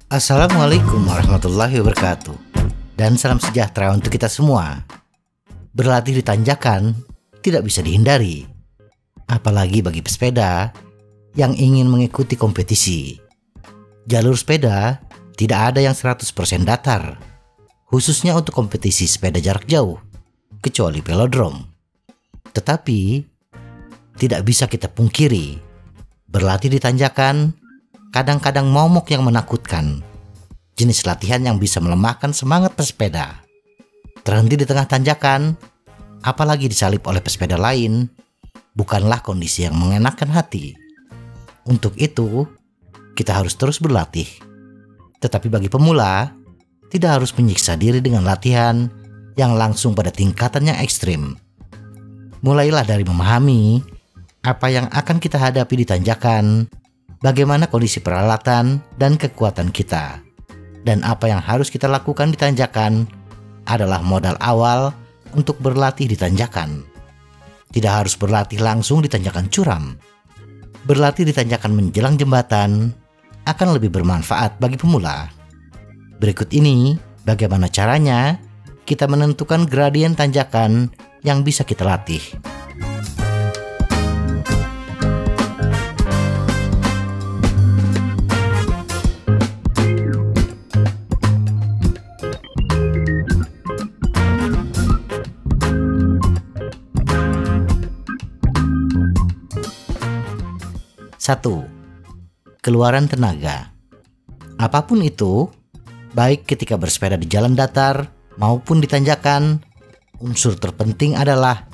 Assalamualaikum warahmatullahi wabarakatuh. Dan salam sejahtera untuk kita semua. Berlatih di tanjakan tidak bisa dihindari, apalagi bagi pesepeda yang ingin mengikuti kompetisi. Jalur sepeda tidak ada yang 100% datar, khususnya untuk kompetisi sepeda jarak jauh, kecuali velodrome. Tetapi tidak bisa kita pungkiri, berlatih di tanjakan kadang-kadang momok yang menakutkan. Jenis latihan yang bisa melemahkan semangat pesepeda. Terhenti di tengah tanjakan, apalagi disalip oleh pesepeda lain, bukanlah kondisi yang mengenakan hati. Untuk itu, kita harus terus berlatih. Tetapi bagi pemula, tidak harus menyiksa diri dengan latihan yang langsung pada tingkatan yang ekstrim. Mulailah dari memahami apa yang akan kita hadapi di tanjakan, bagaimana kondisi peralatan dan kekuatan kita, dan apa yang harus kita lakukan di tanjakan adalah modal awal untuk berlatih di tanjakan. Tidak harus berlatih langsung di tanjakan curam. Berlatih di tanjakan menjelang jembatan akan lebih bermanfaat bagi pemula. Berikut ini bagaimana caranya kita menentukan gradien tanjakan yang bisa kita latih. 1. Keluaran tenaga. Apapun itu, baik ketika bersepeda di jalan datar maupun di tanjakan, unsur terpenting adalah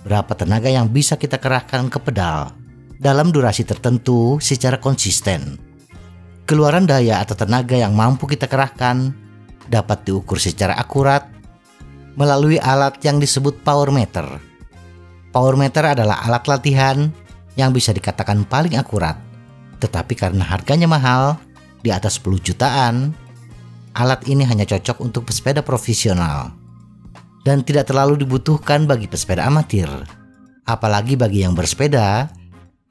berapa tenaga yang bisa kita kerahkan ke pedal dalam durasi tertentu secara konsisten. Keluaran daya atau tenaga yang mampu kita kerahkan dapat diukur secara akurat melalui alat yang disebut power meter. Power meter adalah alat latihan yang bisa dikatakan paling akurat, tetapi karena harganya mahal, di atas 10 jutaan, alat ini hanya cocok untuk pesepeda profesional dan tidak terlalu dibutuhkan bagi pesepeda amatir, apalagi bagi yang bersepeda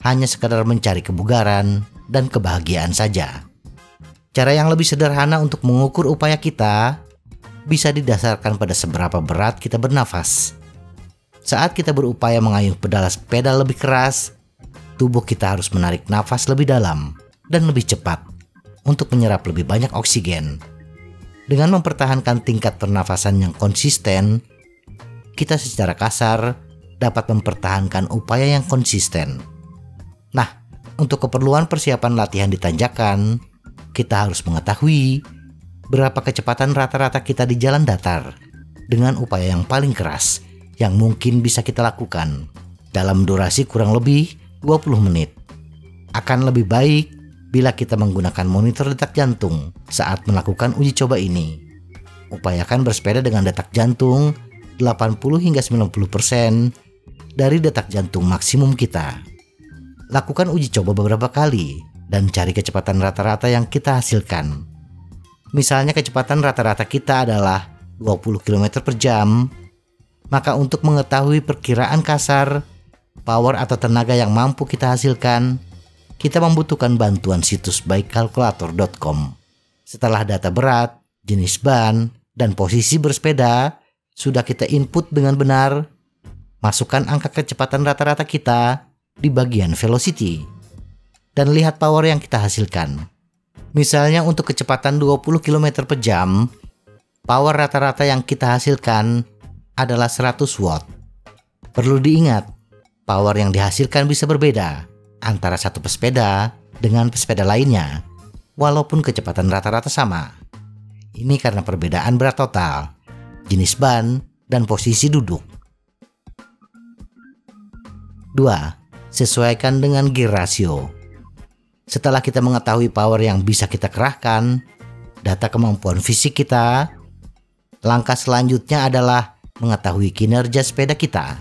hanya sekadar mencari kebugaran dan kebahagiaan saja. Cara yang lebih sederhana untuk mengukur upaya kita bisa didasarkan pada seberapa berat kita bernafas. Saat kita berupaya mengayuh pedal sepeda lebih keras, tubuh kita harus menarik nafas lebih dalam dan lebih cepat untuk menyerap lebih banyak oksigen. Dengan mempertahankan tingkat pernafasan yang konsisten, kita secara kasar dapat mempertahankan upaya yang konsisten. Nah, untuk keperluan persiapan latihan di tanjakan, kita harus mengetahui berapa kecepatan rata-rata kita di jalan datar dengan upaya yang paling keras yang mungkin bisa kita lakukan dalam durasi kurang lebih 20 menit. Akan lebih baik bila kita menggunakan monitor detak jantung saat melakukan uji coba ini. Upayakan bersepeda dengan detak jantung 80 hingga 90% dari detak jantung maksimum kita. Lakukan uji coba beberapa kali dan cari kecepatan rata-rata yang kita hasilkan. Misalnya kecepatan rata-rata kita adalah 20 km per jam, maka untuk mengetahui perkiraan kasar power atau tenaga yang mampu kita hasilkan, kita membutuhkan bantuan situs bikekalkulator.com. Setelah data berat, jenis ban, dan posisi bersepeda sudah kita input dengan benar, masukkan angka kecepatan rata-rata kita di bagian velocity dan lihat power yang kita hasilkan. Misalnya untuk kecepatan 20 km per jam, power rata-rata yang kita hasilkan adalah 100 watt. Perlu diingat, power yang dihasilkan bisa berbeda antara satu pesepeda dengan pesepeda lainnya, walaupun kecepatan rata-rata sama. Ini karena perbedaan berat total, jenis ban, dan posisi duduk. 2. Sesuaikan dengan gear ratio. Setelah kita mengetahui power yang bisa kita kerahkan, data kemampuan fisik kita, langkah selanjutnya adalah mengetahui kinerja sepeda kita,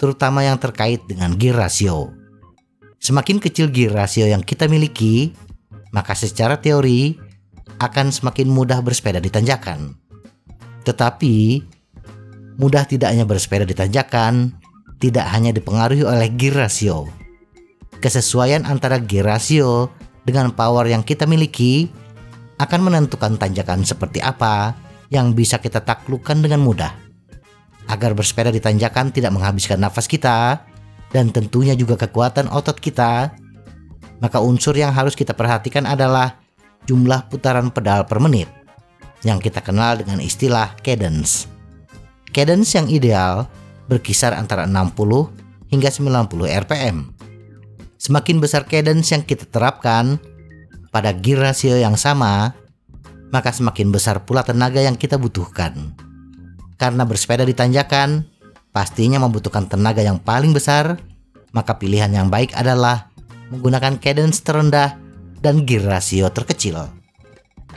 terutama yang terkait dengan gear ratio. Semakin kecil gear ratio yang kita miliki, maka secara teori akan semakin mudah bersepeda di tanjakan. Tetapi, mudah tidaknya bersepeda di tanjakan tidak hanya dipengaruhi oleh gear ratio, Kesesuaian antara gear ratio dengan power yang kita miliki akan menentukan tanjakan seperti apa yang bisa kita taklukkan dengan mudah. Agar bersepeda di tanjakan tidak menghabiskan nafas kita dan tentunya juga kekuatan otot kita, maka unsur yang harus kita perhatikan adalah jumlah putaran pedal per menit yang kita kenal dengan istilah cadence. Cadence yang ideal berkisar antara 60 hingga 90 rpm. Semakin besar cadence yang kita terapkan pada gear ratio yang sama, maka semakin besar pula tenaga yang kita butuhkan. Karena bersepeda di tanjakan pastinya membutuhkan tenaga yang paling besar, maka pilihan yang baik adalah menggunakan cadence terendah dan gear ratio terkecil.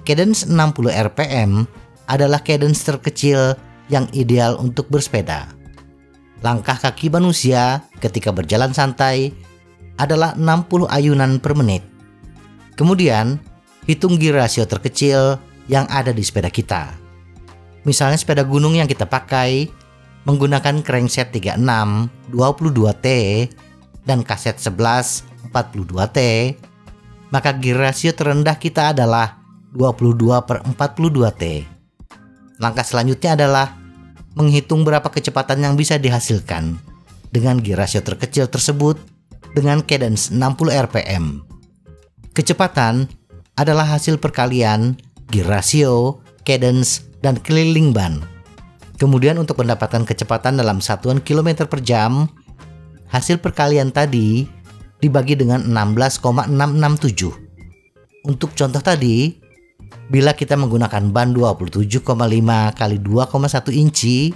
Cadence 60 rpm adalah cadence terkecil yang ideal untuk bersepeda. Langkah kaki manusia ketika berjalan santai adalah 60 ayunan per menit. Kemudian, hitung gear ratio terkecil yang ada di sepeda kita. Misalnya sepeda gunung yang kita pakai menggunakan crankset 36 22T dan kaset 11 42T, maka gear ratio terendah kita adalah 22/42T. Langkah selanjutnya adalah menghitung berapa kecepatan yang bisa dihasilkan dengan gear ratio terkecil tersebut dengan cadence 60 rpm. Kecepatan adalah hasil perkalian gear ratio, cadence, dan keliling ban. Kemudian untuk mendapatkan kecepatan dalam satuan kilometer per jam, hasil perkalian tadi dibagi dengan 16,667. Untuk contoh tadi, bila kita menggunakan ban 27,5 kali 2,1 inci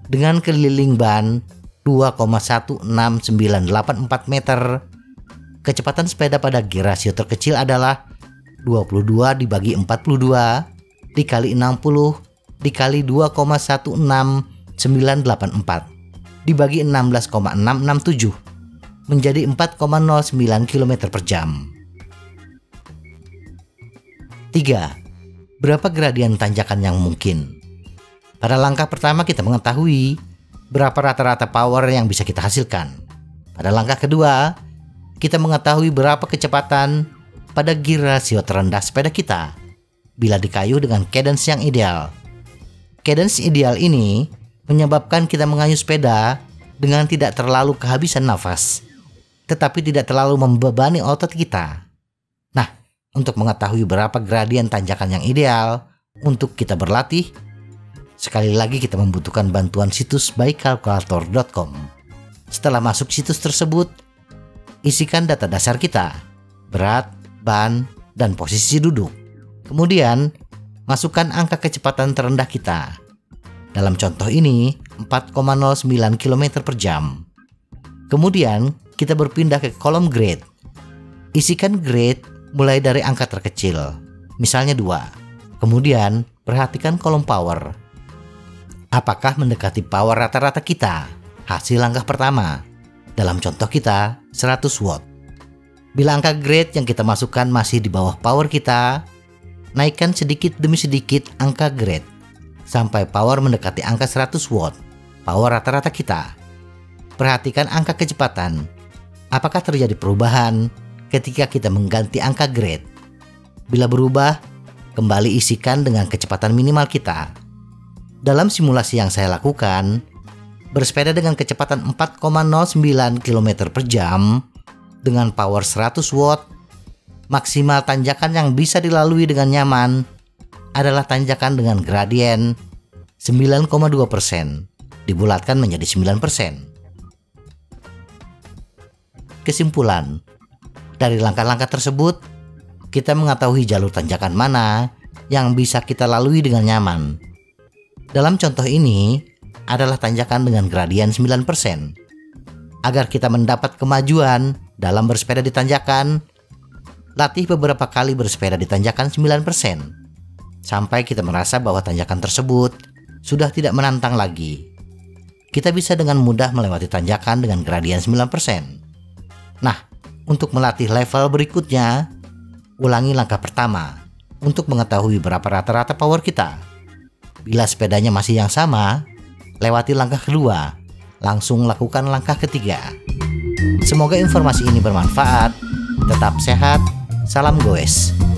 dengan keliling ban 2,16984 meter, kecepatan sepeda pada gear ratio terkecil adalah 22 dibagi 42 dikali 60 dikali 2,16984 dibagi 16,667 menjadi 4,09 km per jam. 3. Berapa gradien tanjakan yang mungkin? Pada langkah pertama kita mengetahui berapa rata-rata power yang bisa kita hasilkan. Pada langkah kedua, kita mengetahui berapa kecepatan pada gear ratio terendah sepeda kita bila dikayuh dengan cadence yang ideal. Cadence ideal ini menyebabkan kita mengayuh sepeda dengan tidak terlalu kehabisan nafas, tetapi tidak terlalu membebani otot kita. Nah, untuk mengetahui berapa gradien tanjakan yang ideal untuk kita berlatih, sekali lagi kita membutuhkan bantuan situs bycalculator.com. Setelah masuk situs tersebut, isikan data dasar kita, berat, ban, dan posisi duduk. Kemudian, masukkan angka kecepatan terendah kita. Dalam contoh ini, 4,09 km per jam. Kemudian, kita berpindah ke kolom grade. Isikan grade mulai dari angka terkecil, misalnya 2. Kemudian, perhatikan kolom power. Apakah mendekati power rata-rata kita? Hasil langkah pertama. Dalam contoh kita, 100 watt. Bila angka grade yang kita masukkan masih di bawah power kita, naikkan sedikit demi sedikit angka grade sampai power mendekati angka 100 watt, power rata-rata kita. Perhatikan angka kecepatan. Apakah terjadi perubahan ketika kita mengganti angka grade? Bila berubah, kembali isikan dengan kecepatan minimal kita. Dalam simulasi yang saya lakukan, bersepeda dengan kecepatan 4,09 km per jam dengan power 100 watt, maksimal tanjakan yang bisa dilalui dengan nyaman adalah tanjakan dengan gradien 9,2%, dibulatkan menjadi 9%. Kesimpulan, dari langkah-langkah tersebut, kita mengetahui jalur tanjakan mana yang bisa kita lalui dengan nyaman. Dalam contoh ini adalah tanjakan dengan gradien 9%. Agar kita mendapat kemajuan dalam bersepeda di tanjakan, latih beberapa kali bersepeda di tanjakan 9%, sampai kita merasa bahwa tanjakan tersebut sudah tidak menantang lagi. Kita bisa dengan mudah melewati tanjakan dengan gradien 9%. Nah, untuk melatih level berikutnya, ulangi langkah pertama untuk mengetahui berapa rata-rata power kita. Bila sepedanya masih yang sama, lewati langkah kedua, langsung lakukan langkah ketiga. Semoga informasi ini bermanfaat. Tetap sehat. Salam goes.